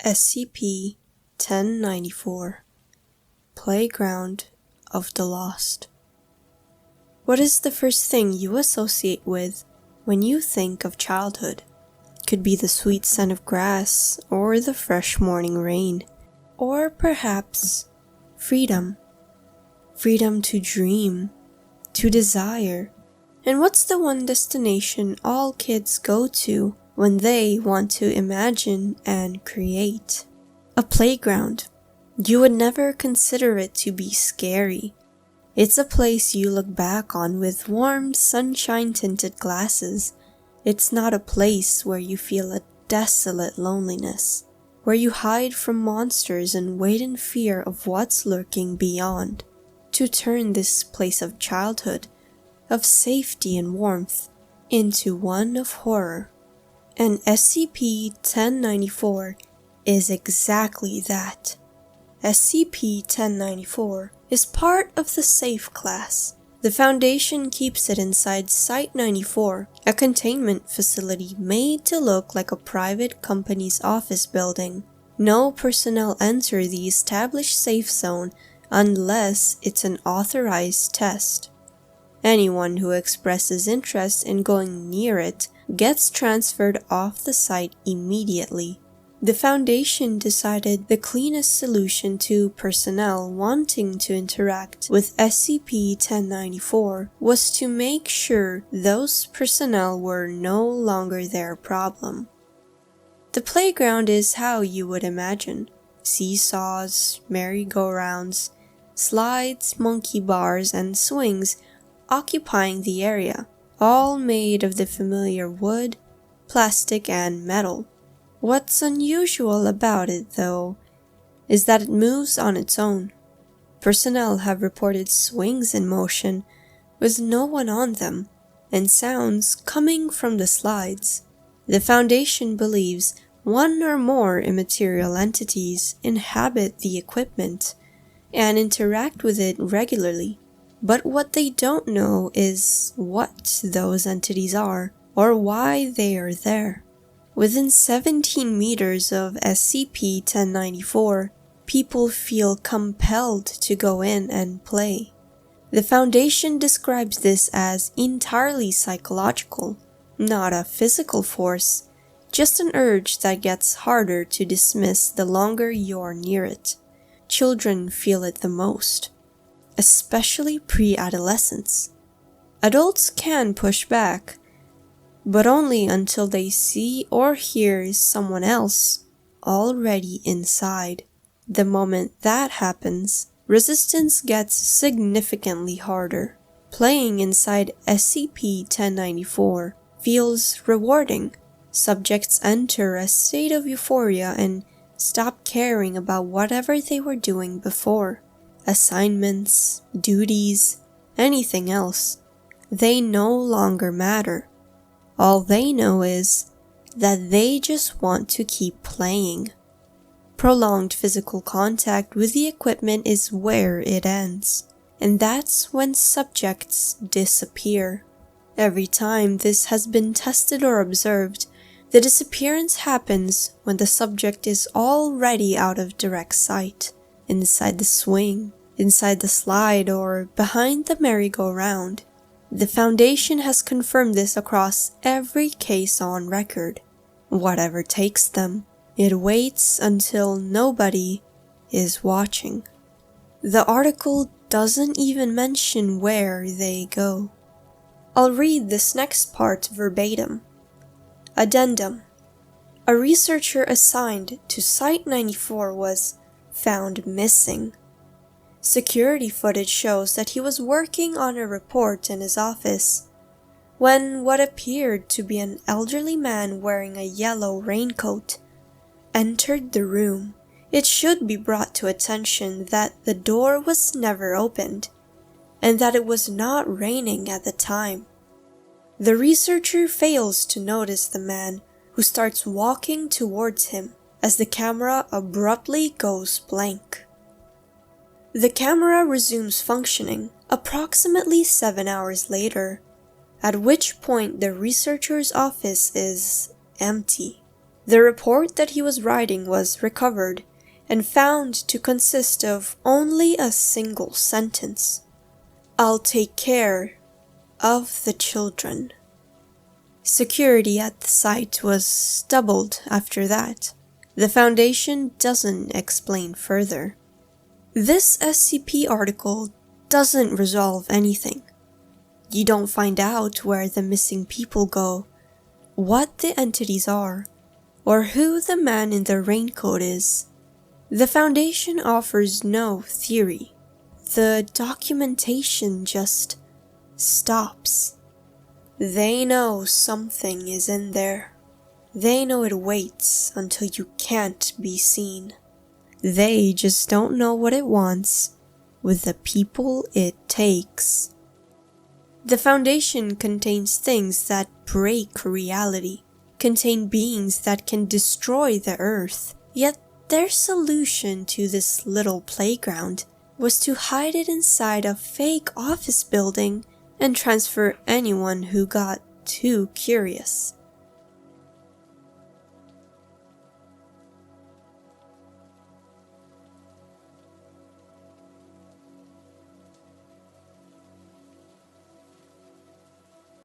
SCP-1094 Playground of the Lost. What is the first thing you associate with when you think of childhood? Could be the sweet scent of grass, or the fresh morning rain, or perhaps freedom. Freedom to dream, to desire. And what's the one destination all kids go to when they want to imagine and create? A playground. You would never consider it to be scary. It's a place you look back on with warm, sunshine-tinted glasses. It's not a place where you feel a desolate loneliness, where you hide from monsters and wait in fear of what's lurking beyond. To turn this place of childhood, of safety and warmth, into one of horror. And SCP-1094 is exactly that. SCP-1094 is part of the Safe class. The Foundation keeps it inside Site-94, a containment facility made to look like a private company's office building. No personnel enter the established safe zone unless it's an authorized test. Anyone who expresses interest in going near it gets transferred off the site immediately. The Foundation decided the cleanest solution to personnel wanting to interact with SCP-1094 was to make sure those personnel were no longer their problem. The playground is how you would imagine. Seesaws, merry-go-rounds, slides, monkey bars, and swings occupying the area, all made of the familiar wood, plastic, and metal. What's unusual about it, though, is that it moves on its own. Personnel have reported swings in motion with no one on them, and sounds coming from the slides. The Foundation believes one or more immaterial entities inhabit the equipment and interact with it regularly. But what they don't know is what those entities are or why they are there. Within 17 meters of SCP-1094, people feel compelled to go in and play. The Foundation describes this as entirely psychological, not a physical force, just an urge that gets harder to dismiss the longer you're near it. Children feel it the most, especially pre-adolescents. Adults can push back, but only until they see or hear someone else already inside. The moment that happens, resistance gets significantly harder. Playing inside SCP-1094 feels rewarding. Subjects enter a state of euphoria and stop caring about whatever they were doing before. Assignments, duties, anything else. They no longer matter. All they know is that they just want to keep playing. Prolonged physical contact with the equipment is where it ends, and that's when subjects disappear. Every time this has been tested or observed, the disappearance happens when the subject is already out of direct sight, inside the swing, inside the slide, or behind the merry-go-round. The Foundation has confirmed this across every case on record. Whatever takes them, it waits until nobody is watching. The article doesn't even mention where they go. I'll read this next part verbatim. Addendum. A researcher assigned to Site-94 was found missing. Security footage shows that he was working on a report in his office when what appeared to be an elderly man wearing a yellow raincoat entered the room. It should be brought to attention that the door was never opened and that it was not raining at the time. The researcher fails to notice the man, who starts walking towards him as the camera abruptly goes blank. The camera resumes functioning approximately 7 hours later, at which point the researcher's office is empty. The report that he was writing was recovered and found to consist of only a single sentence. "I'll take care of the children." Security at the site was doubled after that. The Foundation doesn't explain further. This SCP article doesn't resolve anything. You don't find out where the missing people go, what the entities are, or who the man in the raincoat is. The Foundation offers no theory. The documentation just stops. They know something is in there. They know it waits until you can't be seen. They just don't know what it wants with the people it takes. The Foundation contains things that break reality, contain beings that can destroy the Earth, yet their solution to this little playground was to hide it inside a fake office building and transfer anyone who got too curious.